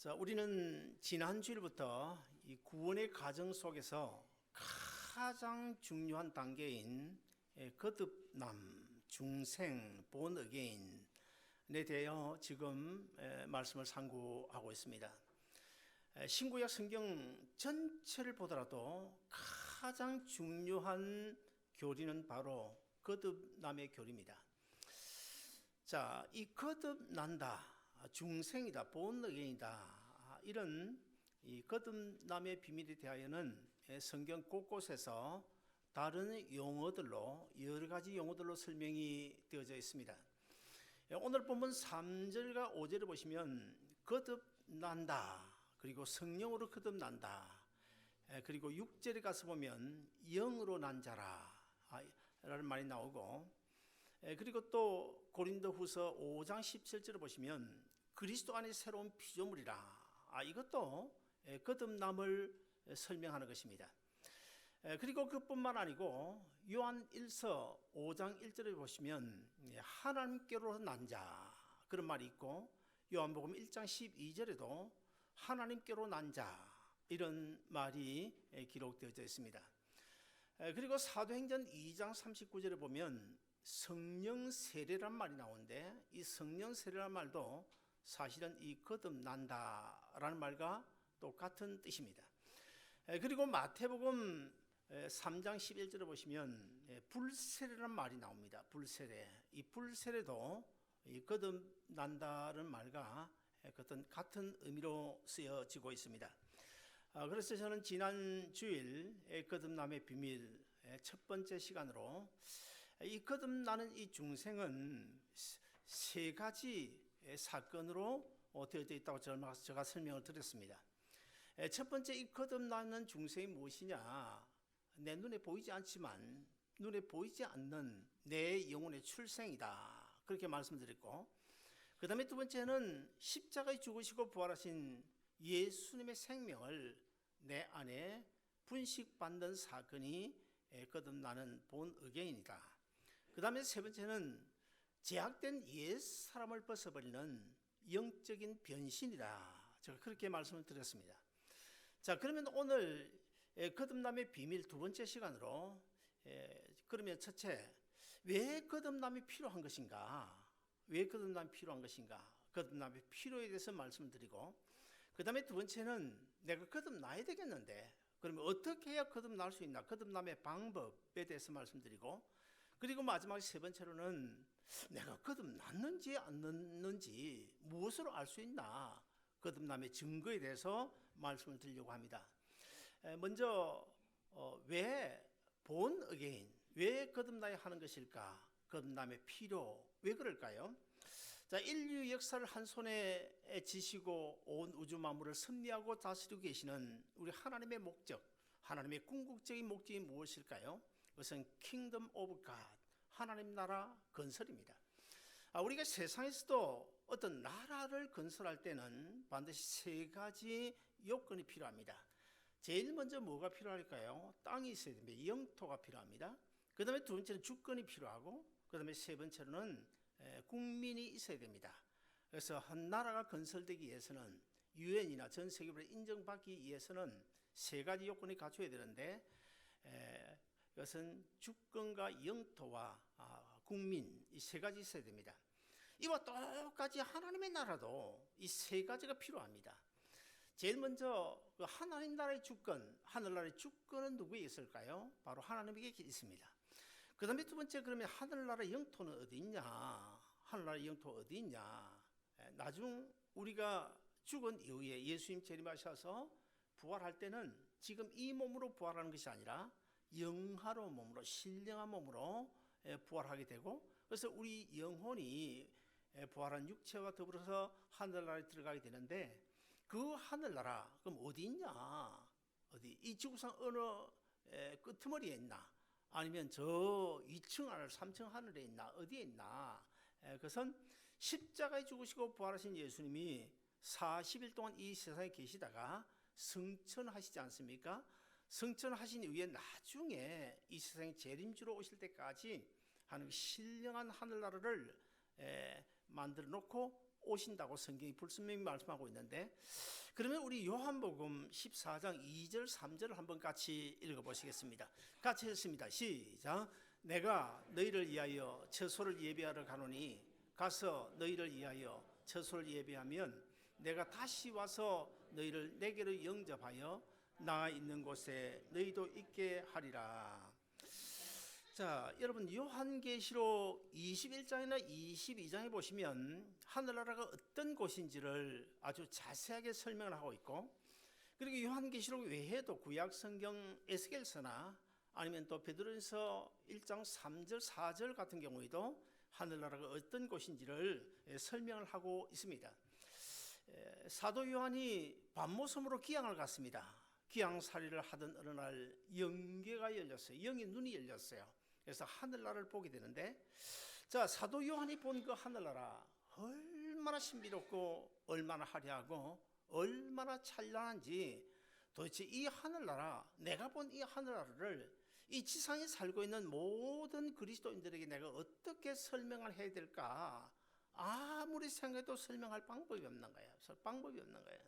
자, 우리는 지난 주일부터 이 구원의 과정 속에서 가장 중요한 단계인 거듭남, 중생, born again에 대하여 지금 말씀을 상고하고 있습니다. 신구약 성경 전체를 보더라도 가장 중요한 교리는 바로 거듭남의 교리입니다. 자, 이 거듭난다, 중생이다, born again이다, 이런 이 거듭남의 비밀에 대하여는 성경 곳곳에서 다른 용어들로, 여러 가지 용어들로 설명이 되어져 있습니다. 오늘 본문 3절과 5절을 보시면 거듭난다, 그리고 성령으로 거듭난다, 그리고 6절에 가서 보면 영으로 난 자라 라는 말이 나오고, 그리고 또 고린도후서 5장 17절을 보시면 그리스도 안에 새로운 피조물이라, 이것도 거듭남을 설명하는 것입니다. 그리고 그뿐만 아니고 요한 1서 5장 1절을 보시면 하나님께로 난 자, 그런 말이 있고, 요한복음 1장 12절에도 하나님께로 난 자, 이런 말이 기록되어져 있습니다. 그리고 사도행전 2장 39절에 보면 성령 세례란 말이 나오는데, 이 성령 세례란 말도 사실은 이 거듭난다라는 말과 똑같은 뜻입니다. 그리고 마태복음 3장 11절에 보시면 불세례란 말이 나옵니다. 불세례. 이 불세례도 이 거듭난다는 말과 같은 의미로 쓰여지고 있습니다. 그래서 저는 지난 주일 거듭남의 비밀 첫 번째 시간으로 이 거듭나는 이 중생은 세 가지 사건으로 되어져 있다고 제가 설명을 드렸습니다. 첫 번째, 이 거듭나는 중생이 무엇이냐? 내 눈에 보이지 않지만 눈에 보이지 않는 내 영혼의 출생이다, 그렇게 말씀드렸고, 그 다음에 두 번째는 십자가에 죽으시고 부활하신 예수님의 생명을 내 안에 분식받는 사건이 거듭나는 born again이다. 그 다음에 세 번째는 제약된 옛 사람을 벗어버리는 영적인 변신이다, 제가 그렇게 말씀을 드렸습니다. 자, 그러면 오늘 거듭남의 비밀 두 번째 시간으로, 그러면 첫째, 왜 거듭남이 필요한 것인가? 왜 거듭남이 필요한 것인가? 거듭남의 필요에 대해서 말씀을 드리고, 그 다음에 두 번째는 내가 거듭나야 되겠는데 그러면 어떻게 해야 거듭날 수 있나? 거듭남의 방법에 대해서 말씀드리고, 그리고 마지막 세 번째로는 내가 거듭났는지 안 났는지 무엇으로 알 수 있나? 거듭남의 증거에 대해서 말씀을 드리려고 합니다. 먼저 왜 born again, 왜 거듭나야 하는 것일까? 거듭남의 필요, 왜 그럴까요? 자, 인류 역사를 한 손에 지시고 온 우주 만물을 섭리하고 다스리고 계시는 우리 하나님의 목적, 하나님의 궁극적인 목적이 무엇일까요? 그것은 Kingdom of God, 하나님 나라 건설입니다. 우리가 세상에서도 어떤 나라를 건설할 때는 반드시 세 가지 요건이 필요합니다. 제일 먼저 뭐가 필요할까요? 땅이 있어야 됩니다. 영토가 필요합니다. 그 다음에 두 번째는 주권이 필요하고, 그 다음에 세 번째로는 국민이 있어야 됩니다. 그래서 한 나라가 건설되기 위해서는 유엔이나 전 세계적으로 인정받기 위해서는 세 가지 요건이 갖춰야 되는데, 이것은 주권과 영토와 국민, 이 세 가지 있어야 됩니다. 이와 똑같이 하나님의 나라도 이 세 가지가 필요합니다. 제일 먼저 그 하나님 나라의 주권, 하늘나라의 주권은 누구에 있을까요? 바로 하나님에게 있습니다. 그 다음에 두 번째, 그러면 하늘나라 영토는 어디 있냐? 하늘나라 영토 어디 있냐? 나중 우리가 죽은 이후에 예수님 재림하셔서 부활할 때는 지금 이 몸으로 부활하는 것이 아니라 영화로운 몸으로, 신령한 몸으로 부활하게 되고, 그래서 우리 영혼이 부활한 육체와 더불어서 하늘나라에 들어가게 되는데, 그 하늘나라 그럼 어디 있냐? 어디? 이 지구상 어느 끄트머리에 있나? 아니면 저 2층 하늘, 3층 하늘에 있나? 어디에 있나? 그것은 십자가에 죽으시고 부활하신 예수님이 40일 동안 이 세상에 계시다가 승천하시지 않습니까? 승천하신 이후에 나중에 이 세상에 재림주로 오실 때까지 하는 신령한 하늘나라를 만들어 놓고 오신다고 성경이 불분명히 말씀하고 있는데, 그러면 우리 요한복음 14장 2절 3절을 한번 같이 읽어보시겠습니다. 같이 했습니다. 시작. 내가 너희를 위하여 처소를 예비하러 가노니 가서 너희를 위하여 처소를 예비하면 내가 다시 와서 너희를 내게로 영접하여 나 있는 곳에 너희도 있게 하리라. 자, 여러분 요한계시록 21장이나 22장에 보시면 하늘나라가 어떤 곳인지를 아주 자세하게 설명을 하고 있고, 그리고 요한계시록 외에도 구약성경 에스겔서나 아니면 또 베드로전서 1장 3절 4절 같은 경우에도 하늘나라가 어떤 곳인지를 설명을 하고 있습니다. 사도 요한이 밤모섬으로 기양을 갔습니다. 기양살이를 하던 어느 날 영계가 열렸어요. 영의 눈이 열렸어요. 그래서 하늘나라를 보게 되는데, 자, 사도 요한이 본 그 하늘나라 얼마나 신비롭고 얼마나 화려하고 얼마나 찬란한지, 도대체 이 하늘나라, 내가 본 이 하늘나라를 이 지상에 살고 있는 모든 그리스도인들에게 내가 어떻게 설명을 해야 될까, 아무리 생각해도 설명할 방법이 없는 거예요. 방법이 없는 거예요.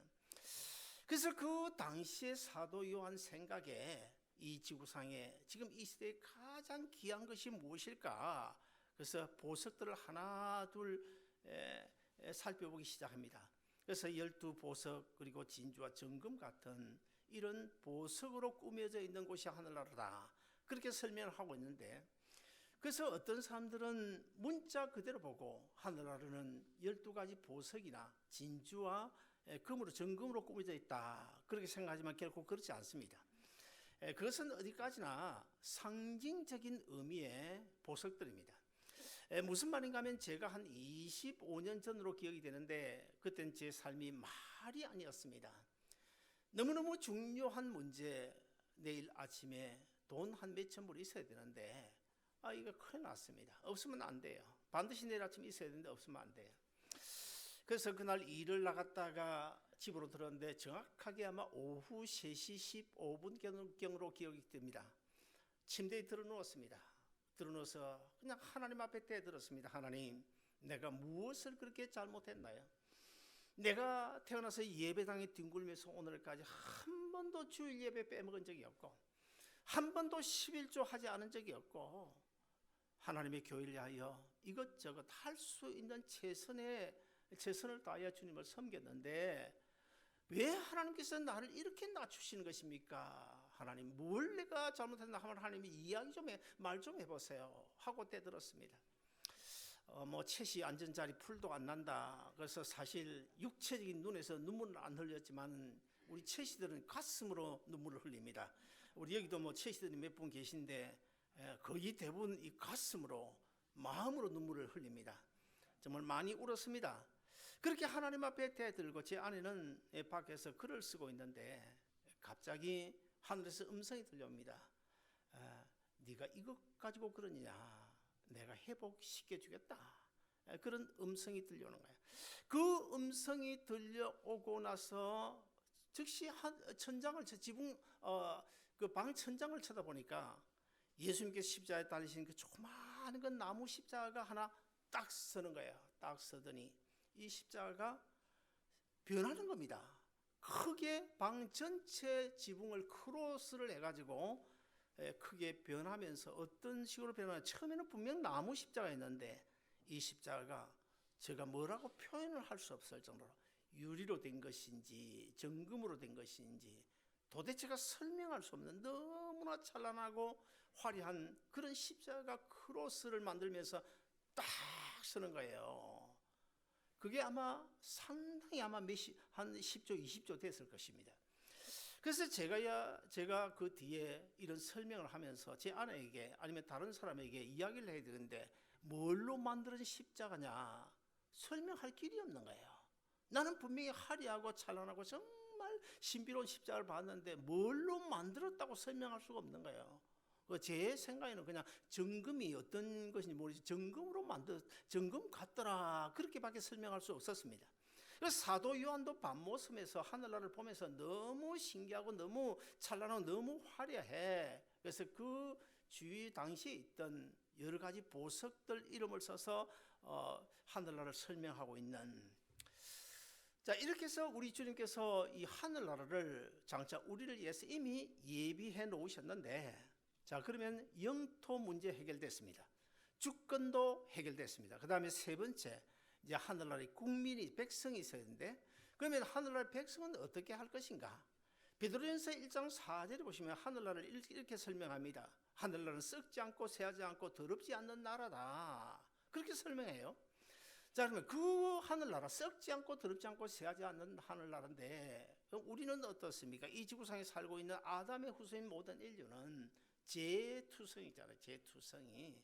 그래서 그 당시에 사도 요한 생각에 이 지구상에 지금 이 시대에 가장 귀한 것이 무엇일까? 그래서 보석들을 하나 둘 살펴보기 시작합니다. 그래서 12보석 그리고 진주와 정금 같은 이런 보석으로 꾸며져 있는 곳이 하늘나라다, 그렇게 설명을 하고 있는데, 그래서 어떤 사람들은 문자 그대로 보고 하늘나라는 12가지 보석이나 진주와 금으로 정금으로 꾸며져 있다, 그렇게 생각하지만 결코 그렇지 않습니다. 그것은 어디까지나 상징적인 의미의 보석들입니다. 무슨 말인가 하면, 제가 한 25년 전으로 기억이 되는데 그때는 제 삶이 말이 아니었습니다. 너무너무 중요한 문제, 내일 아침에 돈 한 몇천 불 있어야 되는데 이거 큰일 났습니다. 없으면 안 돼요. 반드시 내일 아침에 있어야 되는데 없으면 안 돼요. 그래서 그날 일을 나갔다가 집으로 들었는데 정확하게 아마 오후 3시 15분경으로 기억이 됩니다. 침대에 들어 누웠습니다. 들어 누워서 그냥 하나님 앞에 대들었습니다. 하나님, 내가 무엇을 그렇게 잘못했나요? 내가 태어나서 예배당에 뒹굴면서 오늘까지 한 번도 주일 예배 빼먹은 적이 없고, 한 번도 11조 하지 않은 적이 없고, 하나님의 교회를 위하여 이것저것 할 수 있는 최선을 다하여 주님을 섬겼는데 왜 하나님께서 나를 이렇게 낮추시는 것입니까? 하나님, 뭘 내가 잘못했나 하면 하나님이 이야기 좀 말 좀 해보세요 하고 대들었습니다. 채시 앉은 자리 풀도 안 난다. 그래서 사실 육체적인 눈에서 눈물은 안 흘렸지만 우리 채시들은 가슴으로 눈물을 흘립니다. 우리 여기도 채시들이 몇 분 계신데 거의 대부분 이 가슴으로, 마음으로 눈물을 흘립니다. 정말 많이 울었습니다. 그렇게 하나님 앞에 대들고 제 아내는 밖에서 글을 쓰고 있는데 갑자기 하늘에서 음성이 들려옵니다. 네가 이것 가지고 그러느냐, 내가 회복시켜 주겠다. 그런 음성이 들려오는 거예요. 그 음성이 들려오고 나서 즉시 천장을, 지붕 그 방 천장을 쳐다보니까 예수님께서 십자가에 달리신 그 조그마한 그 나무 십자가가 하나 딱 서는 거예요. 딱 서더니 이 십자가가 변하는 겁니다. 크게 방 전체 지붕을 크로스를 해가지고 크게 변하면서, 어떤 식으로 변하냐, 처음에는 분명 나무 십자가였는데 이 십자가가 제가 뭐라고 표현을 할 수 없을 정도로 유리로 된 것인지 정금으로 된 것인지 도대체가 설명할 수 없는 너무나 찬란하고 화려한 그런 십자가 크로스를 만들면서 딱 서는 거예요. 그게 아마 상당히 한 10조 20조 됐을 것입니다. 그래서 제가 그 뒤에 이런 설명을 하면서 제 아내에게 아니면 다른 사람에게 이야기를 해야 되는데, 뭘로 만들어진 십자가냐 설명할 길이 없는 거예요. 나는 분명히 화려하고 찬란하고 정말 신비로운 십자가를 봤는데 뭘로 만들었다고 설명할 수가 없는 거예요. 제 생각에는 그냥 정금이 어떤 것인지 모르지 정금 같더라, 그렇게밖에 설명할 수 없었습니다. 그래서 사도 요한도 밤모섬에서 하늘나라를 보면서 너무 신기하고 너무 찬란하고 너무 화려해. 그래서 그 주위 당시에 있던 여러 가지 보석들 이름을 써서 하늘나라를 설명하고 있는 자, 이렇게 해서 우리 주님께서 이 하늘나라를 장차 우리를 위해서 이미 예비해 놓으셨는데, 자, 그러면 영토 문제 해결됐습니다. 주권도 해결됐습니다. 그 다음에 세 번째, 이제 하늘나라의 국민이, 백성이 있어야 되는데, 그러면 하늘나라의 백성은 어떻게 할 것인가? 베드로전서 1장 4절에 보시면 하늘나라를 이렇게 설명합니다. 하늘나라는 썩지 않고 새하지 않고 더럽지 않는 나라다. 그렇게 설명해요. 자, 그러면 그 하늘나라, 썩지 않고 더럽지 않고 새하지 않는 하늘나라인데, 우리는 어떻습니까? 이 지구상에 살고 있는 아담의 후손인 모든 인류는 재투성이잖아요. 재투성이.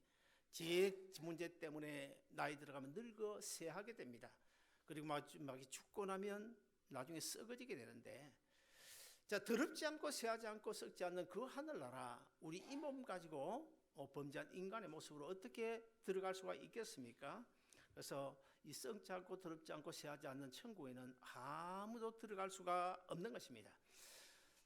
재 문제 때문에 나이 들어가면 늙어 쇠하게 됩니다. 그리고 막 죽고 나면 나중에 썩어지게 되는데, 자, 더럽지 않고 쇠하지 않고 썩지 않는 그 하늘나라, 우리 이 몸 가지고 범죄한 인간의 모습으로 어떻게 들어갈 수가 있겠습니까? 그래서 이 썩지 않고 더럽지 않고 쇠하지 않는 천국에는 아무도 들어갈 수가 없는 것입니다.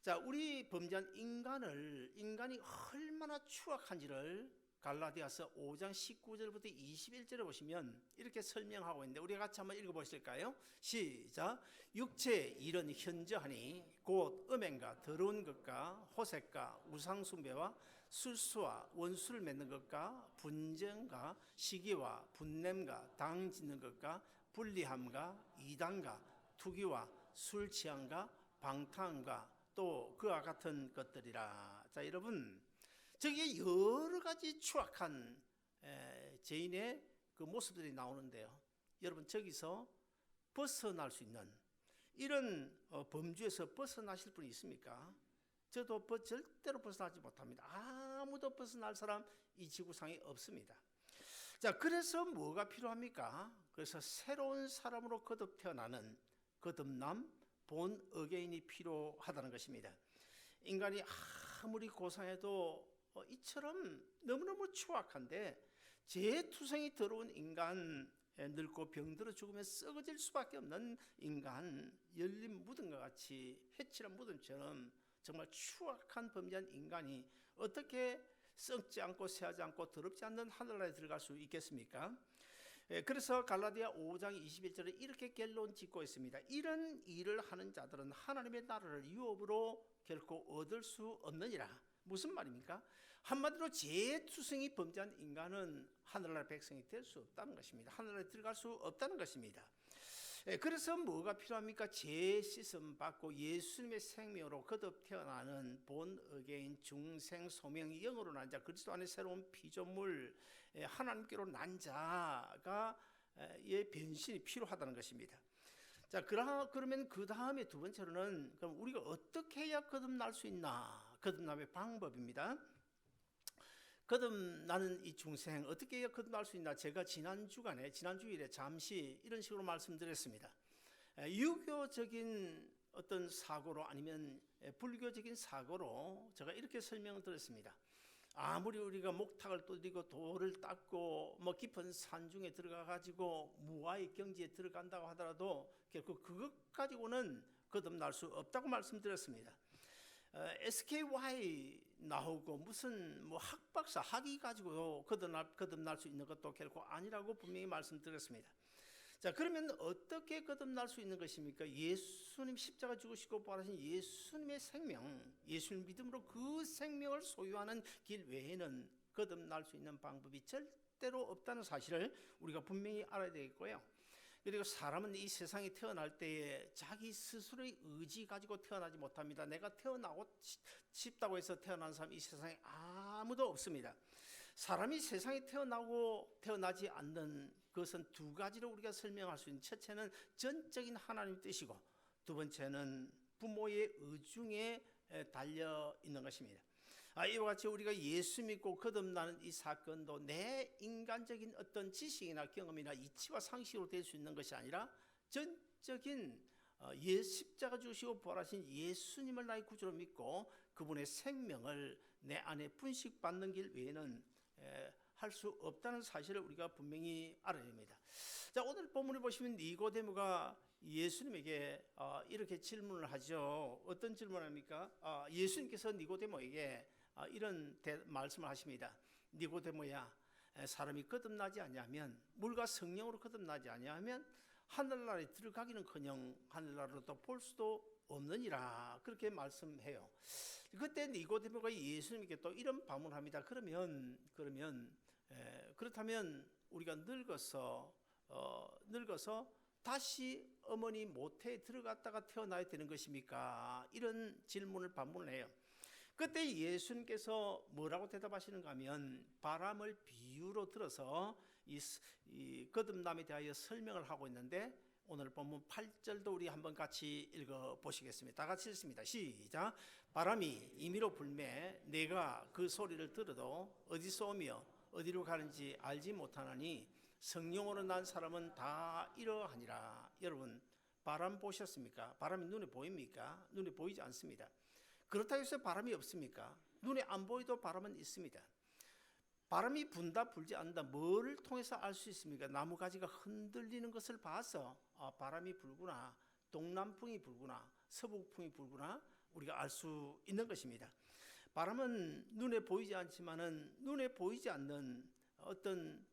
자, 우리 범죄한 인간이 얼마나 추악한지를 갈라디아서 5장 19절부터 21절에 보시면 이렇게 설명하고 있는데, 우리가 같이 한번 읽어보실까요? 시작. 육체의 일은 현저하니 곧 음행과 더러운 것과 호색과 우상숭배와 술수와 원수를 맺는 것과 분쟁과 시기와 분냄과 당 짓는 것과 불리함과 이단과 투기와 술 취함과 방탕함과 또 그와 같은 것들이라. 자, 여러분, 저기에 여러 가지 추악한 죄인의 그 모습들이 나오는데요. 여러분, 저기서 벗어날 수 있는 이런 범죄에서 벗어나실 분이 있습니까? 저도 절대로 벗어나지 못합니다. 아무도 벗어날 사람 이 지구상에 없습니다. 자, 그래서 뭐가 필요합니까? 그래서 새로운 사람으로 거듭 태어나는 거듭남, 본 어게인이 필요하다는 것입니다. 인간이 아무리 고상해도 이처럼 너무너무 추악한데, 재투성이 들어온 인간, 늙고 병들어 죽으면 썩어질 수밖에 없는 인간, 열린 무덤과 같이 해칠한 무덤처럼 정말 추악한 범죄한 인간이 어떻게 썩지 않고 새하지 않고 더럽지 않는 하늘나라에 들어갈 수 있겠습니까? 그래서 갈라디아 5장 21절에 이렇게 결론 짓고 있습니다. 이런 일을 하는 자들은 하나님의 나라를 유업으로 결코 얻을 수 없느니라. 무슨 말입니까? 한마디로 재투성이 범죄한 인간은 하늘나라 백성이 될 수 없다는 것입니다. 하늘나라에 들어갈 수 없다는 것입니다. 그래서 뭐가 필요합니까? 죄 씻음 받고 예수님의 생명으로 거듭 태어나는 본 어게인 중생 소명 영으로 난 자, 그리스도 안에 새로운 피조물, 하나님께로 난 자가 의 변신이 필요하다는 것입니다. 자, 그러면 그 다음에 두 번째로는 그럼 우리가 어떻게 해야 거듭날 수 있나? 거듭남의 방법입니다. 거듭나는 이 중생 어떻게 해야 거듭날 수 있나? 제가 지난 주일에 잠시 이런 식으로 말씀드렸습니다. 유교적인 어떤 사고로 아니면 불교적인 사고로 제가 이렇게 설명을 드렸습니다. 아무리 우리가 목탁을 두드리고 돌을 닦고 깊은 산중에 들어가 가지고 무아의 경지에 들어간다고 하더라도 결국 그것 가지고는 거듭날 수 없다고 말씀드렸습니다. SKY 나오고 무슨 학박사 학위 가지고 거듭날 수 있는 것도 결코 아니라고 분명히 말씀드렸습니다. 자, 그러면 어떻게 거듭날 수 있는 것입니까? 예수님 십자가 죽으시고 부활하신 예수님의 생명, 예수님 믿음으로 그 생명을 소유하는 길 외에는 거듭날 수 있는 방법이 절대로 없다는 사실을 우리가 분명히 알아야 되겠고요. 그리고 사람은 이 세상에 태어날 때에 자기 스스로의 의지 가지고 태어나지 못합니다. 내가 태어나고 싶다고 해서 태어난 사람 이 세상에 아무도 없습니다. 사람이 세상에 태어나지 않는 그것은 두 가지로 우리가 설명할 수 있는, 첫째는 전적인 하나님 뜻이고 두 번째는 부모의 의중에 달려 있는 것입니다. 이와 같이 우리가 예수 믿고 거듭나는 이 사건도 내 인간적인 어떤 지식이나 경험이나 이치와 상식으로 될 수 있는 것이 아니라 전적인 십자가 주시고 부활하신 예수님을 나의 구주로 믿고 그분의 생명을 내 안에 분식받는 길 외에는 할 수 없다는 사실을 우리가 분명히 알아야 합니다. 자, 오늘 본문을 보시면 니고데모가 예수님에게 이렇게 질문을 하죠. 어떤 질문을 합니까? 예수님께서 니고데모에게 이런 말씀을 하십니다. 니고데모야, 사람이 거듭나지 아니하면, 물과 성령으로 거듭나지 아니하면 하늘나라에 들어가기는커녕 하늘나라로 볼 수도 없느니라 그렇게 말씀해요. 그때 니고데모가 예수님께 또 이런 반문합니다. 그렇다면 우리가 늙어서 다시 어머니 모태에 들어갔다가 태어나야 되는 것입니까? 이런 질문을 반문을 해요. 그때 예수님께서 뭐라고 대답하시는가 하면 바람을 비유로 들어서 이 거듭남에 대하여 설명을 하고 있는데 오늘 본문 8절도 우리 한번 같이 읽어보시겠습니다. 다 같이 읽습니다. 시작. 바람이 임의로 불매 내가 그 소리를 들어도 어디서 오며 어디로 가는지 알지 못하나니 성령으로 난 사람은 다 이러하니라. 여러분 바람 보셨습니까? 바람이 눈에 보입니까? 눈에 보이지 않습니다. 그렇다고 해서 바람이 없습니까? 눈에 안 보이도 바람은 있습니다. 바람이 분다 불지 않는다 뭐를 통해서 알 수 있습니까? 나무가지가 흔들리는 것을 봐서 바람이 불구나, 동남풍이 불구나, 서북풍이 불구나 우리가 알 수 있는 것입니다. 바람은 눈에 보이지 않지만은 눈에 보이지 않는 어떤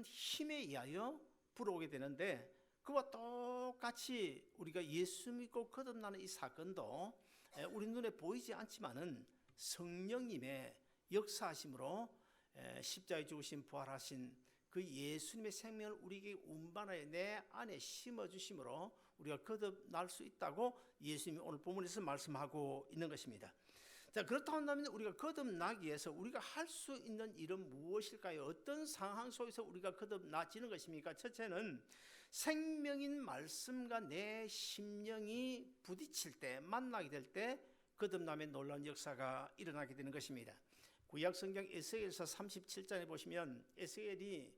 힘에 의하여 불어오게 되는데 그와 똑같이 우리가 예수 믿고 거듭나는 이 사건도 우리 눈에 보이지 않지만은 성령님의 역사하심으로 십자가에 죽으신 부활하신 그 예수님의 생명을 우리에게 운반하여 내 안에 심어주심으로 우리가 거듭날 수 있다고 예수님이 오늘 본문에서 말씀하고 있는 것입니다. 자, 그렇다고 한다면 우리가 거듭나기 위해서 우리가 할 수 있는 일은 무엇일까요? 어떤 상황 속에서 우리가 거듭나지는 것입니까? 첫째는 생명인 말씀과 내 심령이 부딪힐 때, 만나게 될 때 거듭남의 놀라운 역사가 일어나게 되는 것입니다. 구약 성경 에스겔서 37장에 보시면 에스겔이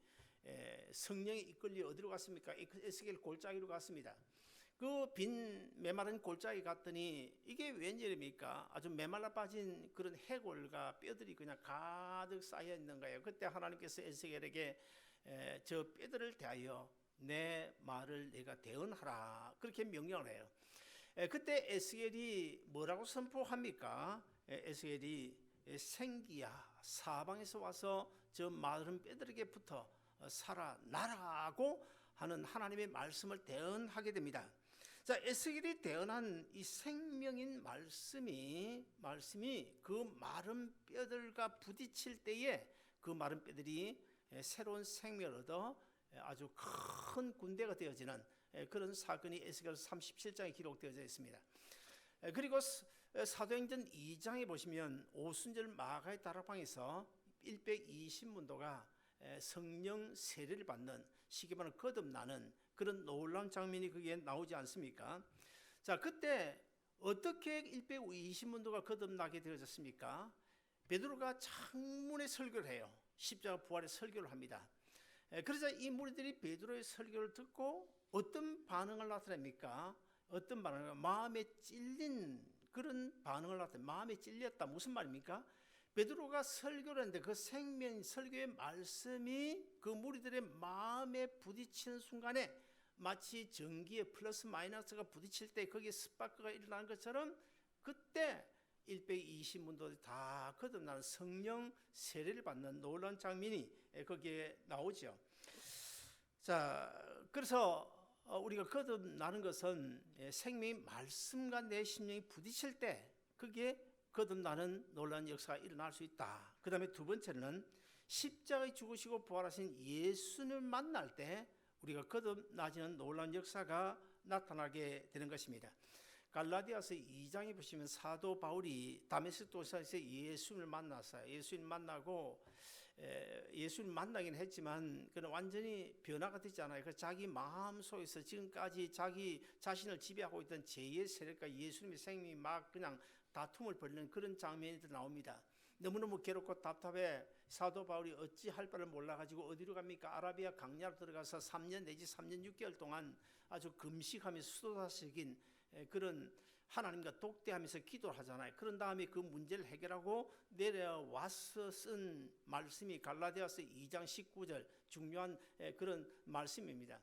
성령에 이끌려 어디로 갔습니까? 에스겔 골짜기로 갔습니다. 그 빈 메마른 골짜기 갔더니 이게 웬일입니까? 아주 메말라 빠진 그런 해골과 뼈들이 그냥 가득 쌓여 있는 거예요. 그때 하나님께서 에스겔에게 저 뼈들을 대하여 내 말을 내가 대언하라 그렇게 명령을 해요. 그때 에스겔이 뭐라고 선포합니까? 에스겔이 생기야 사방에서 와서 저 마른 뼈들에게부터 살아나라고 하는 하나님의 말씀을 대언하게 됩니다. 자, 에스겔이 대언한 이 생명인 말씀이 그 마른 뼈들과 부딪힐 때에 그 마른 뼈들이 새로운 생명을 얻어 아주 큰 군대가 되어지는 그런 사건이 에스겔 37장에 기록되어져 있습니다. 그리고 사도행전 2장에 보시면 오순절 마가의 다락방에서 120문도가 성령 세례를 받는 쉽게 말하면 거듭나는 그런 놀라운 장면이 거기에 나오지 않습니까? 자, 그때 어떻게 120문도가 거듭나게 되어졌습니까? 베드로가 창문에 설교를 해요. 십자가 부활의 설교를 합니다. 그러자 이 무리들이 베드로의 설교를 듣고 어떤 반응을 나타냅니까? 어떤 반응을? 마음에 찔린 그런 반응을 나타내. 마음에 찔렸다. 무슨 말입니까? 베드로가 설교를 했는데 그 생명 설교의 말씀이 그 무리들의 마음에 부딪히는 순간에 마치 전기에 플러스 마이너스가 부딪힐 때 거기에 스파크가 일어나는 것처럼 그때 120문도들이 다 거듭나는 성령 세례를 받는 놀라운 장면이 거기에 나오죠. 자, 그래서 우리가 거듭나는 것은 생명의 말씀과 내 심령이 부딪힐 때 그게 거듭나는 놀라운 역사가 일어날 수 있다. 그 다음에 두 번째는 십자가에 죽으시고 부활하신 예수님을 만날 때 우리가 거듭나지는 놀라운 역사가 나타나게 되는 것입니다. 갈라디아서 2장에 보시면 사도 바울이 다메섹 도시에서 예수님을 만났어요. 예수님 만나고 예수님 만나긴 했지만 그는 완전히 변화가 되지 않아요. 그래서 자기 마음속에서 지금까지 자기 자신을 지배하고 있던 죄의 세력과 예수님의 생명이 막 그냥 다툼을 벌이는 그런 장면이 나옵니다. 너무너무 괴롭고 답답해 사도 바울이 어찌할 바를 몰라가지고 어디로 갑니까? 아라비아 강야로 들어가서 3년 내지 3년 6개월 동안 아주 금식하면서 수도사식인 그런 하나님과 독대하면서 기도를 하잖아요. 그런 다음에 그 문제를 해결하고 내려와서 쓴 말씀이 갈라디아서 2장 19절 중요한 그런 말씀입니다.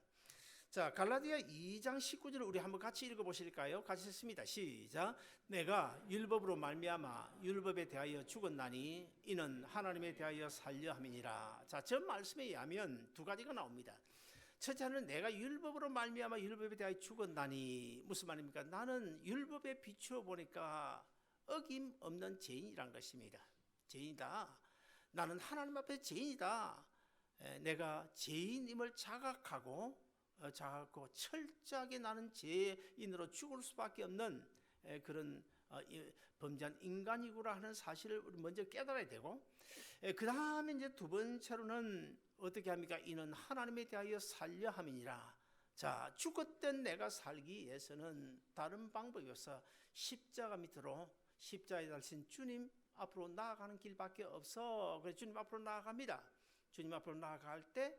자, 갈라디아 2장 19절을 우리 한번 같이 읽어보실까요? 같이 읽습니다. 시작. 내가 율법으로 말미암아 율법에 대하여 죽었나니 이는 하나님에 대하여 살려 함이니라. 자, 저 말씀에 의하면 두 가지가 나옵니다. 첫째는 내가 율법으로 말미암아 율법에 대하여 죽었나니, 무슨 말입니까? 나는 율법에 비추어 보니까 어김없는 죄인이란 것입니다. 죄인이다. 나는 하나님 앞에 죄인이다. 내가 죄인임을 자각하고 철저하게 나는 죄인으로 죽을 수밖에 없는 그런 범죄한 인간이구나 하는 사실을 먼저 깨달아야 되고, 그 다음에 이제 두 번째로는 어떻게 합니까? 이는 하나님에 대하여 살려 함이니라. 자, 죽었던 내가 살기 위해서는 다른 방법이 없어. 십자가 밑으로, 십자가에 달린 주님 앞으로 나아가는 길밖에 없어. 그래서 주님 앞으로 나아갑니다. 주님 앞으로 나아갈 때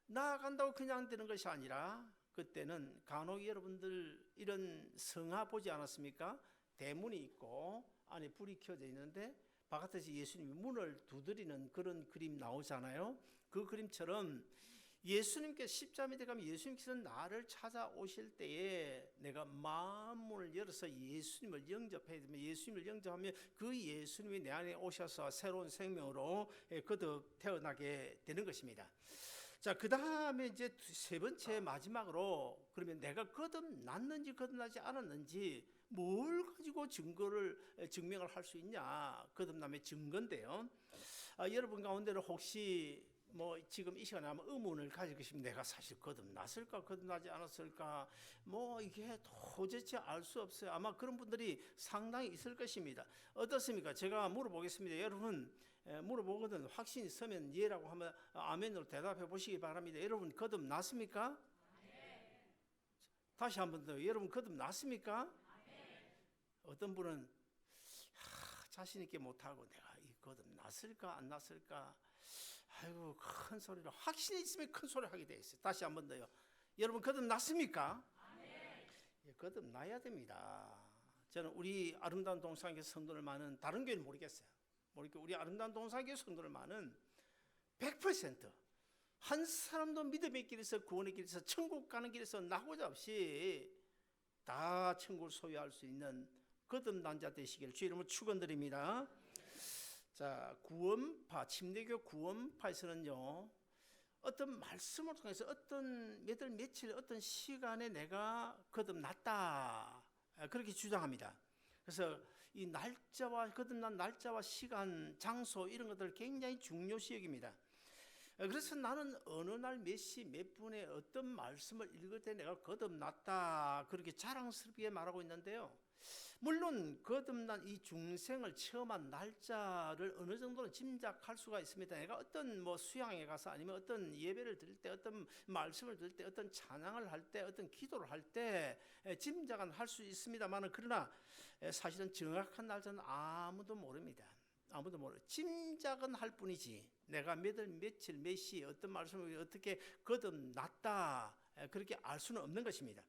나아간다고 그냥 되는 것이 아니라, 그때는 간혹 여러분들 이런 성화 보지 않았습니까? 대문이 있고 안에 불이 켜져 있는데 바깥에서 예수님이 문을 두드리는 그런 그림 나오잖아요. 그 그림처럼 예수님께 십자가 밑에 가면 예수님께서 나를 찾아오실 때에 내가 마음문을 열어서 예수님을 영접해야 되면, 예수님을 영접하면 그 예수님이 내 안에 오셔서 새로운 생명으로 거듭 태어나게 되는 것입니다. 자, 그 다음에 이제 세 번째 마지막으로, 그러면 내가 거듭났는지 거듭나지 않았는지 뭘 가지고 증명을 할 수 있냐? 거듭남의 증거인데요. 여러분 가운데는 혹시 지금 이 시간에 아마 의문을 가질 것입니다. 내가 사실 거듭났을까 거듭나지 않았을까, 이게 도대체 알 수 없어요. 아마 그런 분들이 상당히 있을 것입니다. 어떻습니까? 제가 물어보겠습니다. 여러분 물어보거든. 확신이 있으면 예라고 하면 아멘으로 대답해 보시기 바랍니다. 여러분 거듭났습니까? 다시 한 번 더, 여러분 거듭났습니까? 어떤 분은 자신 있게 못하고 내가 거듭났을까 안 났을까, 아이고 큰 소리로, 확신이 있으면 큰 소리 하게 돼 있어요. 다시 한 번 더요. 여러분 거듭났습니까? 예, 거듭나야 됩니다. 저는 우리 아름다운 동산교회 성도들 많은 다른 교회는 모르겠어요. 우리 아름다운 동산교회 성도들 많은 100% 한 사람도 믿음의 길에서, 구원의 길에서, 천국 가는 길에서 나고자 없이 다 천국을 소유할 수 있는 거듭난 자 되시기를 주의 이름으로 축원드립니다. 자, 구원파, 침례교 구원파에서는요, 어떤 말씀을 통해서 어떤 며칠 어떤 시간에 내가 거듭났다, 그렇게 주장합니다. 그래서 이 날짜와, 거듭난 날짜와 시간, 장소 이런 것들을 굉장히 중요시 여깁니다. 그래서 나는 어느 날 몇 시 몇 분에 어떤 말씀을 읽을 때 내가 거듭났다, 그렇게 자랑스럽게 말하고 있는데요. 물론 거듭난 이 중생을 체험한 날짜를 어느 정도는 짐작할 수가 있습니다. 내가 어떤 수양에 가서, 아니면 어떤 예배를 드릴 때, 어떤 말씀을 들을 때, 어떤 찬양을 할 때, 어떤 기도를 할 때 짐작은 할 수 있습니다만, 그러나 사실은 정확한 날짜는 아무도 모릅니다. 아무도 모르. 짐작은 할 뿐이지 내가 며칠 몇 시 어떤 말씀을 어떻게 거듭났다, 그렇게 알 수는 없는 것입니다.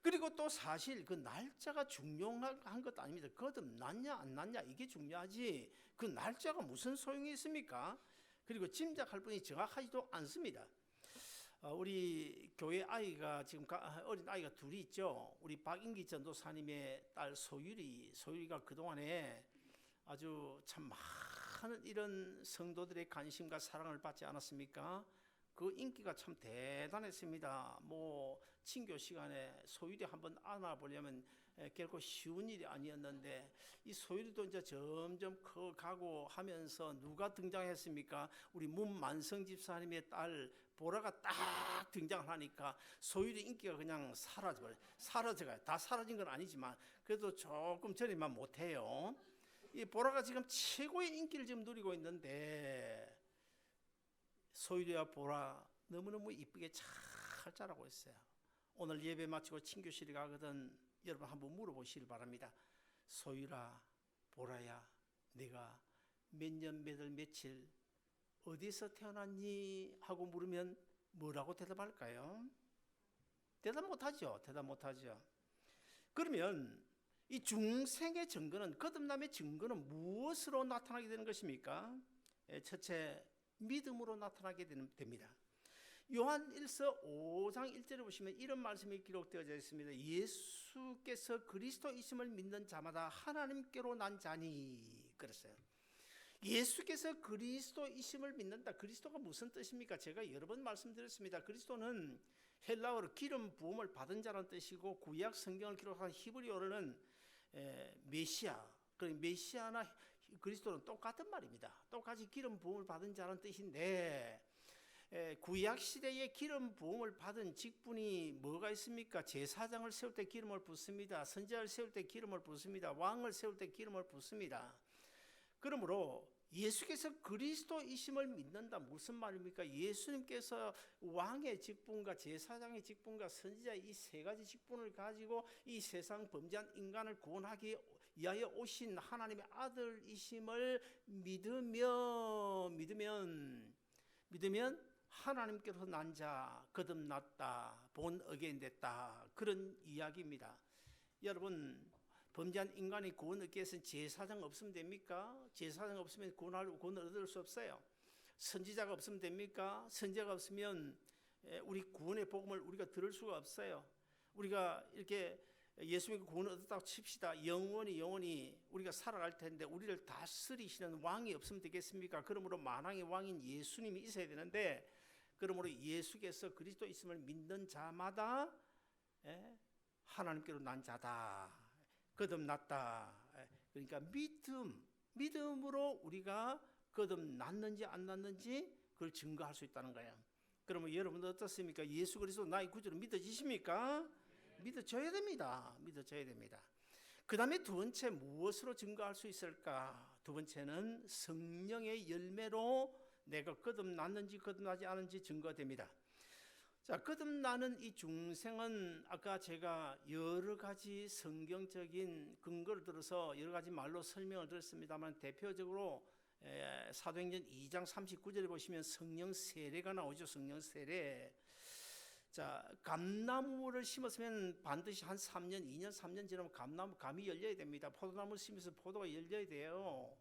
그리고 또 사실 그 날짜가 중요한 것도 아닙니다. 거듭났냐 안 났냐 이게 중요하지, 그 날짜가 무슨 소용이 있습니까? 그리고 짐작할 뿐이 정확하지도 않습니다. 우리 교회 아이가 지금 어린 아이가 둘이 있죠. 우리 박인기 전도사님의 딸 소율이가 그동안에 아주 참 많은 이런 성도들의 관심과 사랑을 받지 않았습니까? 그 인기가 참 대단했습니다. 친교 시간에 소율이 한번 안아보려면 결코 쉬운 일이 아니었는데, 이 소율이도 이제 점점 커가고 하면서 누가 등장했습니까? 우리 문만성 집사님의 딸 보라가 딱 등장을 하니까 소율이 인기가 그냥 사라져가요. 다 사라진 건 아니지만 그래도 조금 전에만 못해요. 이 보라가 지금 최고의 인기를 지금 누리고 있는데, 소율이와 보라 너무너무 이쁘게 잘 자라고 있어요. 오늘 예배 마치고 친교실에 가거든 여러분 한번 물어보시길 바랍니다. 소율아, 보라야, 네가 몇 년 몇 월 며칠 어디서 태어났니? 하고 물으면 뭐라고 대답할까요? 대답 못하죠. 그러면 이 중생의 증거는, 거듭남의 증거는 무엇으로 나타나게 되는 것입니까? 첫째, 믿음으로 나타나게 됩니다. 요한 1서 5장 1절에 보시면 이런 말씀이 기록되어져 있습니다. 예수께서 그리스도이심을 믿는 자마다 하나님께로 난 자니, 그랬어요. 예수께서 그리스도이심을 믿는다. 그리스도가 무슨 뜻입니까? 제가 여러 번 말씀드렸습니다. 그리스도는 헬라어로 기름 부음을 받은 자라는 뜻이고, 구약 성경을 기록한 히브리어로는 메시아, 그 메시아나 그리스도는 똑같은 말입니다. 똑같이 기름 부음을 받은 자라는 뜻인데, 구약 시대에 기름 부음을 받은 직분이 뭐가 있습니까? 제사장을 세울 때 기름을 붓습니다. 선지자를 세울 때 기름을 붓습니다. 왕을 세울 때 기름을 붓습니다. 그러므로 예수께서 그리스도이심을 믿는다. 무슨 말입니까? 예수님께서 왕의 직분과 제사장의 직분과 선지자의 이 세 가지 직분을 가지고 이 세상 범죄한 인간을 구원하기 위하여 오신 하나님의 아들이심을 믿으면 하나님께서 난 자 거듭났다, 본 어게인 됐다, 그런 이야기입니다. 여러분, 범죄한 인간이 구원 얻기 위해서는 제사장 없으면 됩니까? 제사장 없으면 구원을 얻을 수 없어요. 선지자가 없으면 됩니까? 선지자가 없으면 우리 구원의 복음을 우리가 들을 수가 없어요. 우리가 이렇게 예수님께 구원을 얻었다고 칩시다. 영원히 우리가 살아갈 텐데 우리를 다스리시는 왕이 없으면 되겠습니까? 그러므로 만왕의 왕인 예수님이 있어야 되는데, 그러므로 예수께서 그리스도 있음을 믿는 자마다 하나님께로 난 자다, 거듭났다. 그러니까 믿음으로 우리가 거듭났는지 안 났는지 그걸 증거할 수 있다는 거예요. 그러면 여러분들 어떻습니까? 예수 그리스도 나의 구주로 믿어지십니까? 믿어져야 됩니다. 그 다음에 두 번째, 무엇으로 증거할 수 있을까? 두 번째는 성령의 열매로 내가 거듭났는지 거듭나지 않은지 증거됩니다. 자, 거듭나는 이 중생은 아까 제가 여러 가지 성경적인 근거를 들어서 여러 가지 말로 설명을 드렸습니다만, 대표적으로 사도행전 2장 39절에 보시면 성령 세례가 나오죠. 성령 세례. 자, 감나무를 심었으면 반드시 한 3년, 2년, 3년 지나면 감이 열려야 됩니다. 포도나무를 심어서 포도가 열려야 돼요.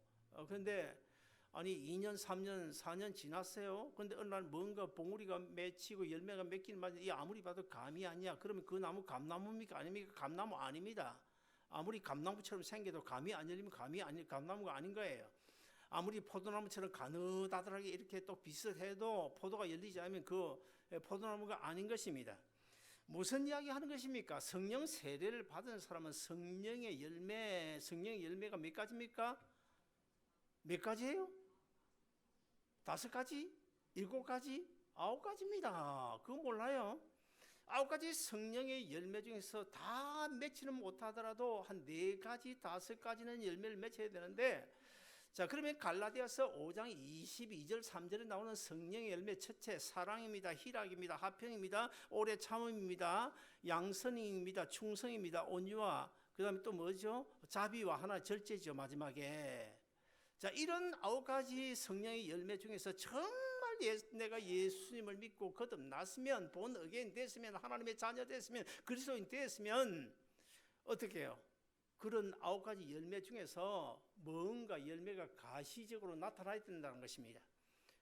그런데 아니 2년, 3년, 4년 지났어요. 그런데 어느 날 뭔가 봉우리가 맺히고 열매가 맺기는 맞는데 이 아무리 봐도 감이 아니야. 그러면 그 나무 감나무입니까? 아닙니까? 감나무 아닙니다. 아무리 감나무처럼 생겨도 감이 안 열리면 감나무가 아닌 거예요. 아무리 포도나무처럼 가느다들하게 이렇게 또 비슷해도 포도가 열리지 않으면 그 포도나무가 아닌 것입니다. 무슨 이야기 하는 것입니까? 성령 세례를 받은 사람은 성령의 열매가 몇 가지입니까? 몇 가지예요? 5가지? 7가지? 9가지입니다. 그거 몰라요? 9가지 성령의 열매 중에서 다 맺지는 못하더라도 한 4가지, 5가지는 열매를 맺혀야 되는데, 자, 그러면 갈라디아서 5장 22절 3절에 나오는 성령의 열매, 첫째 사랑입니다, 희락입니다, 화평입니다, 오래 참음입니다, 양선입니다, 충성입니다, 온유와, 그 다음에 또 뭐죠? 자비와 하나 절제죠, 마지막에. 자, 이런 9가지 성령의 열매 중에서 정말 내가 예수님을 믿고 거듭났으면, 본 어게인 됐으면, 하나님의 자녀 됐으면, 그리스도인 됐으면 어떻게 해요? 그런 9가지 열매 중에서 뭔가 열매가 가시적으로 나타나야 된다는 것입니다.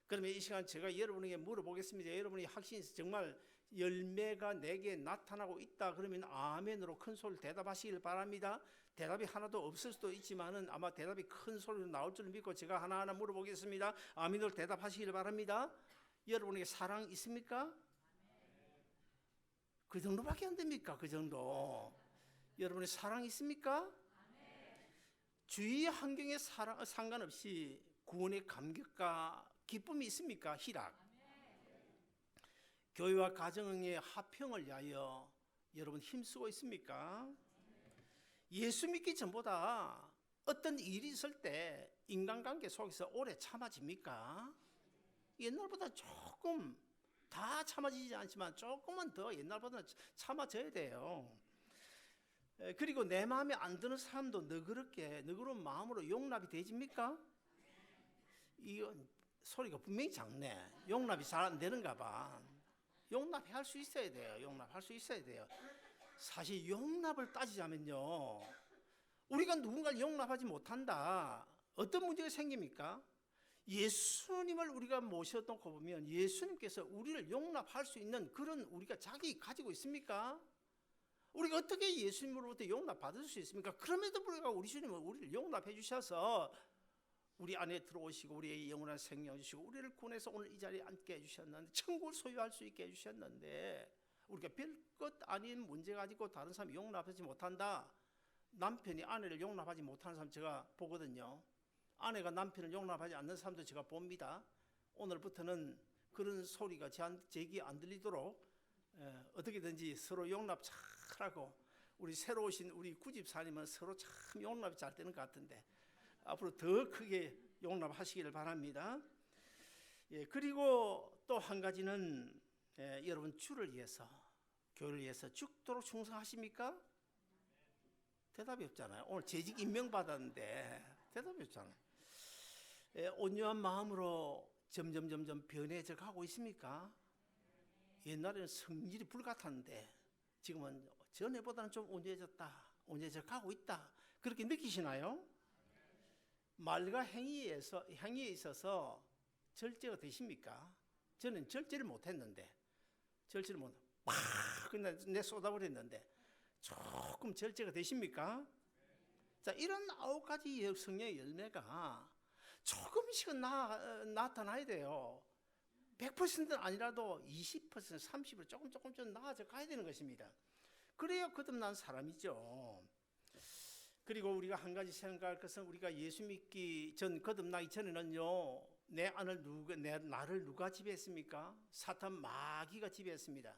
그러면 이 시간 제가 여러분에게 물어보겠습니다. 여러분이 확신해서 정말 열매가 내게 나타나고 있다 그러면 아멘으로 큰 소리로 대답하시길 바랍니다. 대답이 하나도 없을 수도 있지만은 아마 대답이 큰 소리로 나올 줄 믿고 제가 하나하나 물어보겠습니다. 아멘으로 대답하시길 바랍니다. 여러분에게 사랑 있습니까? 그 정도밖에 안 됩니까? 그 정도. 여러분의 사랑 있습니까? 주위 환경에 상관없이 구원의 감격과 기쁨이 있습니까? 희락. 교회와 가정의 화평을 위하여 여러분 힘쓰고 있습니까? 예수 믿기 전보다 어떤 일이 있을 때 인간관계 속에서 오래 참아집니까? 옛날보다 조금, 다 참아지지 않지만 조금은 더 옛날보다 참아져야 돼요. 그리고 내 마음에 안 드는 사람도 너그러운 마음으로 용납이 되집니까? 이건 소리가 분명히 작네. 용납이 잘 안 되는가 봐. 용납할 수 있어야 돼요. 사실 용납을 따지자면요, 우리가 누군가를 용납하지 못한다, 어떤 문제가 생깁니까? 예수님을 우리가 모셔놓고 보면 예수님께서 우리를 용납할 수 있는 그런 우리가 자기 가지고 있습니까? 우리가 어떻게 예수님으로부터 용납받을 수 있습니까? 그럼에도 불구하고 우리 주님은 우리를 용납해 주셔서 우리 안에 들어오시고 우리의 영원한 생명 주시고 우리를 구원해서 오늘 이 자리에 앉게 해주셨는데 천국을 소유할 수 있게 해주셨는데 우리가 별것 아닌 문제 가지고 다른 사람 용납하지 못한다. 남편이 아내를 용납하지 못하는 사람 제가 보거든요. 아내가 남편을 용납하지 않는 사람도 제가 봅니다. 오늘부터는 그런 소리가 제게 안 들리도록 어떻게든지 서로 용납 잘하고 우리 새로 오신 우리 구집사님은 서로 참 용납이 잘 되는 것 같은데 앞으로 더 크게 용납하시기를 바랍니다. 예, 그리고 또 한 가지는 여러분 주를 위해서 교회를 위해서 죽도록 충성하십니까? 대답이 없잖아요. 오늘 재직 임명받았는데 대답이 없잖아요. 온유한 마음으로 점점 변해져 가고 있습니까? 옛날에는 성질이 불같았는데 지금은 전에보다는 좀 온유해져 가고 있다. 그렇게 느끼시나요? 말과 행위에 있어서 절제가 되십니까? 저는 절제를 못했는데 막 그냥 내 쏟아버렸는데 조금 절제가 되십니까? 자, 이런 9가지 성령의 열매가 조금씩은 나타나야 돼요. 100%는 아니라도 20%, 30% 조금 좀 나아져 가야 되는 것입니다. 그래야 거듭난 사람이죠. 그리고 우리가 한 가지 생각할 것은 우리가 예수 믿기 전 거듭나기 전에는요, 나를 누가 지배했습니까? 사탄 마귀가 지배했습니다.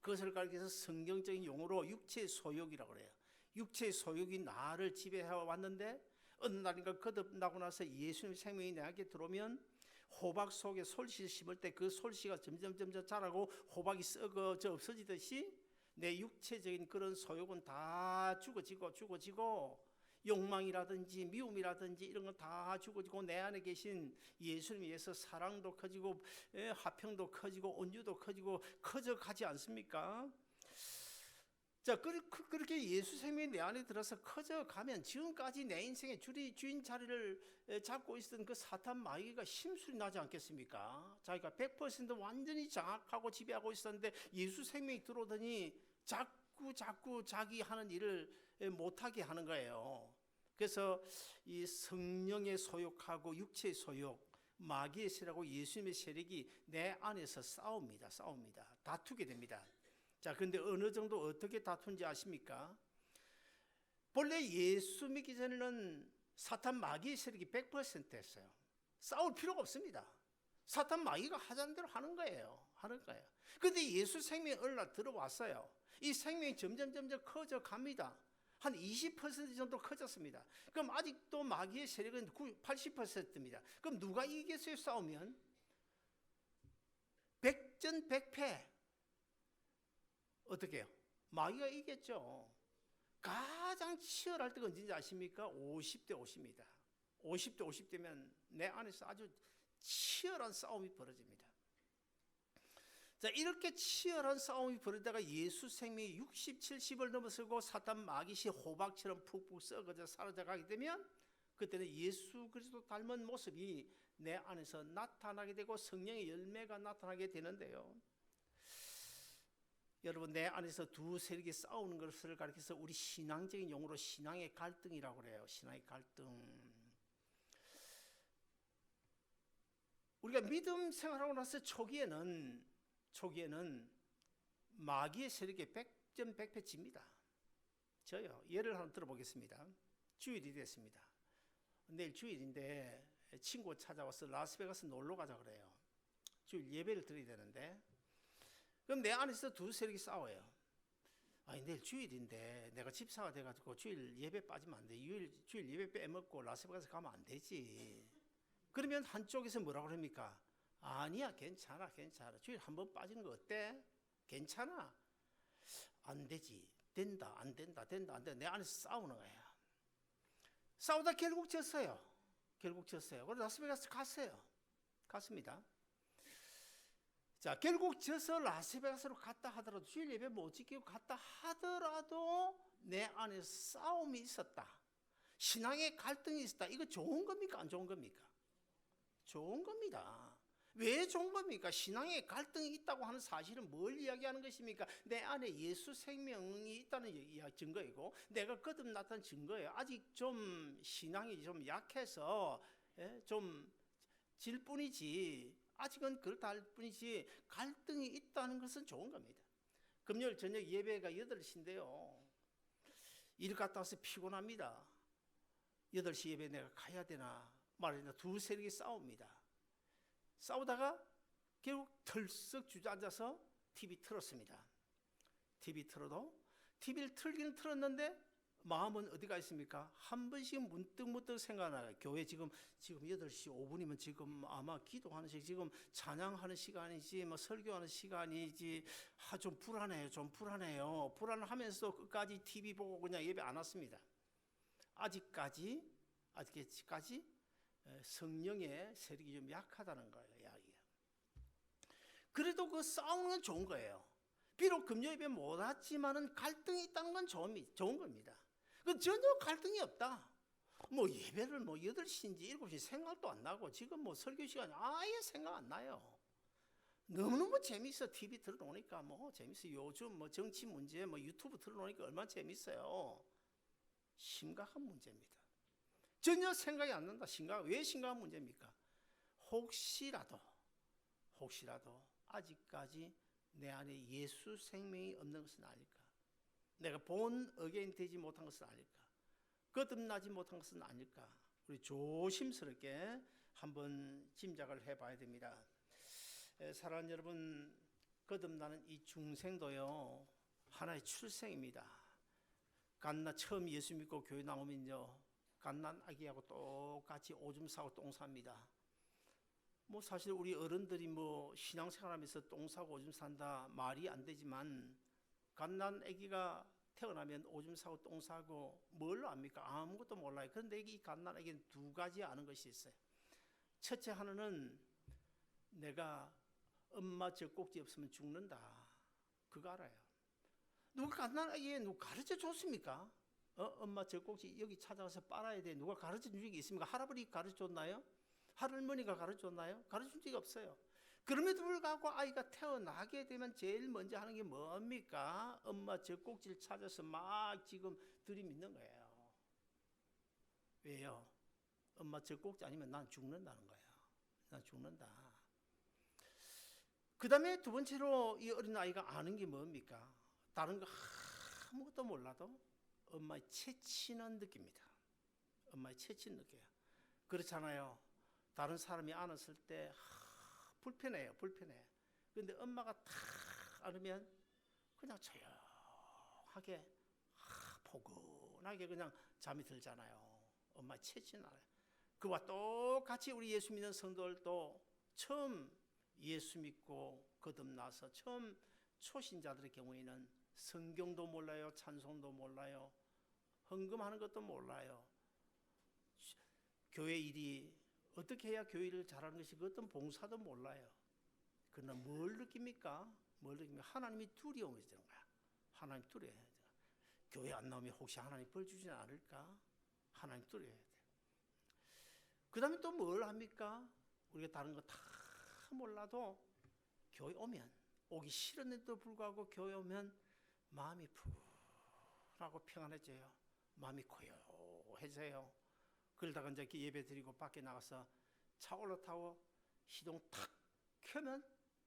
그것을 가리켜서 성경적인 용어로 육체의 소욕이라고 그래요. 육체의 소욕이 나를 지배해 왔는데 어느 날인가 거듭나고 나서 예수님 생명이 내게 들어오면 호박 속에 솔씨를 심을 때 그 솔씨가 점점 자라고 호박이 썩어져 없어지듯이 내 육체적인 그런 소욕은 다 죽어지고 욕망이라든지 미움이라든지 이런 건 다 죽어지고 내 안에 계신 예수님에 의해서 사랑도 커지고 화평도 커지고 온유도 커져 가지 않습니까? 자, 그렇게 예수 생명이 내 안에 들어서 커져가면 지금까지 내 인생의 주인 자리를 잡고 있었던 그 사탄 마귀가 심술이 나지 않겠습니까? 자기가 100% 완전히 장악하고 지배하고 있었는데 예수 생명이 들어오더니 자꾸 자기 하는 일을 못하게 하는 거예요. 그래서 이 성령의 소욕하고 육체의 소욕, 마귀의 세력하고 예수님의 세력이 내 안에서 싸웁니다. 다투게 됩니다. 자, 그런데 어느 정도 어떻게 다툰지 아십니까? 본래 예수 믿기 전에는 사탄 마귀의 세력이 100%였어요. 싸울 필요가 없습니다. 사탄 마귀가 하자는 대로 하는 거예요. 그런데 예수 생명이 어느 날 들어왔어요. 이 생명이 점점 커져 갑니다. 한 20% 정도 커졌습니다. 그럼 아직도 마귀의 세력은 80%입니다. 그럼 누가 이기겠어요? 싸우면 100전 100패. 어떻게 해요? 마귀가 이겼죠. 가장 치열할 때가 언제인지 아십니까? 50대 50입니다. 50대 50대면 내 안에서 아주 치열한 싸움이 벌어집니다. 자, 이렇게 치열한 싸움이 벌어지다가 예수 생명이 60, 70을 넘어서고 사탄 마귀시 호박처럼 푹푹 썩어져 사라져 가게 되면 그때는 예수 그리스도 닮은 모습이 내 안에서 나타나게 되고 성령의 열매가 나타나게 되는데요. 여러분, 내 안에서 두 세력이 싸우는 것을 가리켜서 우리 신앙적인 용어로 신앙의 갈등이라고 그래요. 신앙의 갈등. 우리가 믿음 생활하고 나서 초기에는 마귀의 세력에 100전 100패 집니다. 저요. 예를 하나 들어보겠습니다. 주일이 됐습니다. 내일 주일인데 친구 찾아와서 라스베가스 놀러 가자 그래요. 주일 예배를 드려야 되는데 그럼 내 안에서 두 세력이 싸워요. 아니, 내일 주일인데 내가 집사가 돼가지고 주일 예배 빠지면 안 돼. 주일 예배 빼먹고 라스베가스 가면 안 되지. 그러면 한쪽에서 뭐라고 합니까? 아니야, 괜찮아. 주일 한번 빠지는 거 어때? 괜찮아. 안 되지. 된다, 안 된다. 내 안에서 싸우는 거야. 싸우다 결국 졌어요. 그래서 라스베가스 갔습니다. 자, 결국 져서 라스베가스로 갔다 하더라도 주일 예배 못 지키고 갔다 하더라도 내 안에 싸움이 있었다. 신앙의 갈등이 있었다. 이거 좋은 겁니까? 안 좋은 겁니까? 좋은 겁니다. 왜 좋은 겁니까? 신앙의 갈등이 있다고 하는 사실은 뭘 이야기하는 것입니까? 내 안에 예수 생명이 있다는 증거이고 내가 거듭났다는 증거예요. 아직 좀 신앙이 좀 약해서 좀 질 뿐이지, 아직은 그렇다 할 뿐이지 갈등이 있다는 것은 좋은 겁니다. 금요일 저녁 예배가 8시인데요. 일 갔다 와서 피곤합니다. 8시 예배 내가 가야 되나 말이나 두세 개 싸웁니다. 싸우다가 결국 털썩 주저앉아서 TV 틀었습니다. TV 틀어도 TV를 틀긴 틀었는데 마음은 어디가 있습니까? 한 번씩 문득문득 생각나요. 교회 지금 8시 5분이면 지금 아마 기도하는 시간, 지금 찬양하는 시간이지, 뭐 설교하는 시간이지, 좀 불안해요. 불안하면서 끝까지 TV 보고 그냥 예배 안 왔습니다. 아직까지 성령의 세력이 좀 약하다는 거예요, 이야기가. 그래도 그 싸우는 건 좋은 거예요. 비록 금요예배 못 왔지만은 갈등이 있다는 건 좋은 겁니다. 그 전혀 갈등이 없다. 뭐 예배를 8시인지 7시 생각도 안 나고 지금 뭐 설교 시간이 아예 생각 안 나요. 너무너무 재밌어. TV 틀어놓으니까 재밌어. 요즘 정치 문제 유튜브 틀어놓으니까 얼마나 재밌어요. 심각한 문제입니다. 전혀 생각이 안 난다. 왜 심각한 문제입니까? 혹시라도 아직까지 내 안에 예수 생명이 없는 것은 아닐까? 내가 본 어게인 되지 못한 것은 아닐까? 거듭나지 못한 것은 아닐까? 우리 조심스럽게 한번 짐작을 해봐야 됩니다. 사랑하는 여러분, 거듭나는 이 중생도요, 하나의 출생입니다. 처음 예수 믿고 교회 나오면요, 갓난 아기하고 똑같이 오줌 싸고 똥 삽니다. 사실 우리 어른들이 신앙생활하면서 똥 싸고 오줌 산다 말이 안 되지만, 갓난 아기가 태어나면 오줌 싸고 똥 싸고 뭘 압니까? 아무것도 몰라요. 그런데 이 갓난 아기는 두 가지 아는 것이 있어요. 첫째 하나는 내가 엄마 젖꼭지 없으면 죽는다. 그거 알아요. 누가 갓난 아기에 누가 가르쳐 줬습니까? 엄마 젖꼭지 여기 찾아가서 빨아야 돼. 누가 가르쳐 준 적이 있습니까? 할아버지 가르쳐 줬나요? 할머니가 가르쳐 줬나요? 가르쳐 준 적이 없어요. 그럼에도 불구하고 아이가 태어나게 되면 제일 먼저 하는 게 뭡니까? 엄마 젖꼭지를 찾아서 막 지금 들이밀는 거예요. 왜요? 엄마 젖꼭지 아니면 난 죽는다는 거예요. 난 죽는다. 그 다음에 두 번째로 이 어린아이가 아는 게 뭡니까? 다른 거 아무것도 몰라도 엄마의 채취는 느낍니다. 엄마의 채취는 느껴요. 그렇잖아요. 다른 사람이 안았을 때 불편해. 그런데 엄마가 탁 안으면 그냥 조용하게 포근하게 그냥 잠이 들잖아요. 엄마 채취는 알아요. 그와 똑같이 우리 예수 믿는 성도들도 처음 예수 믿고 거듭나서 처음 초신자들의 경우에는 성경도 몰라요. 찬송도 몰라요. 헌금하는 것도 몰라요. 교회 일이 어떻게 해야 교회 일을 잘하는 것이 어떤 봉사도 몰라요. 그러나 뭘 느낍니까? 하나님이 두려움이 되는 거야. 하나님 두려워야 돼. 교회 안 나오면 혹시 하나님 벌 주지 않을까? 하나님 두려워야 돼. 그 다음에 또 뭘 합니까? 우리가 다른 거 다 몰라도 교회 오기 싫었는데도 불구하고 교회 오면 마음이 푸근하고 평안해져요. 마음이 고요해져요. 그러다가 이제 예배 드리고 밖에 나가서 차 올라타고 시동 탁 켜면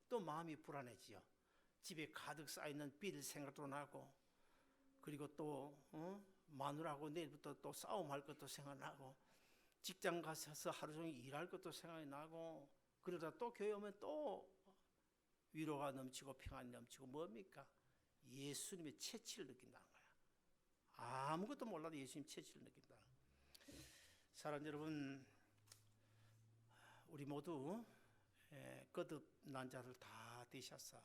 또 마음이 불안해지요. 집에 가득 쌓여있는 빚 생각도 나고, 그리고 또 마누라하고 내일부터 또 싸움할 것도 생각나고, 직장 가서 하루 종일 일할 것도 생각이 나고, 그러다 또 교회 오면 또 위로가 넘치고 평안이 넘치고 뭡니까? 예수님의 채취를 느낀다는 거야. 아무것도 몰라도 예수님 채취를 느낀다. 사랑하는 여러분, 우리 모두 거듭난 자를 다 되셨어.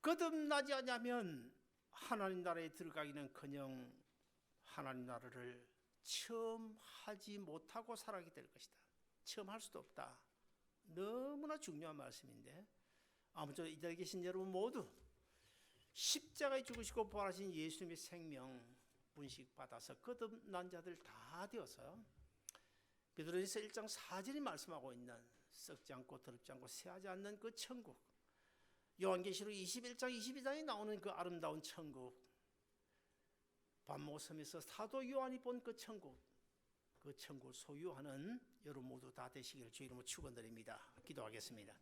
거듭나지 않으면 하나님 나라에 들어가기는커녕 하나님 나라를 처음 하지 못하고 살아가게 될 것이다. 처음 할 수도 없다. 너무나 중요한 말씀인데, 아무쪼록 이 자리에 계신 여러분 모두 십자가에 죽으시고 부활하신 예수님의 생명 분식받아서 거듭난 자들 다 되어서 베드로전서 1장 4절이 말씀하고 있는 썩지 않고 더럽지 않고 쇠하지 않는 그 천국, 요한계시록 21장 22장에 나오는 그 아름다운 천국, 반모섬에서 사도 요한이 본 그 천국, 그 천국을 소유하는 여러분 모두 다 되시기를 주의 이름으로 축원드립니다. 기도하겠습니다.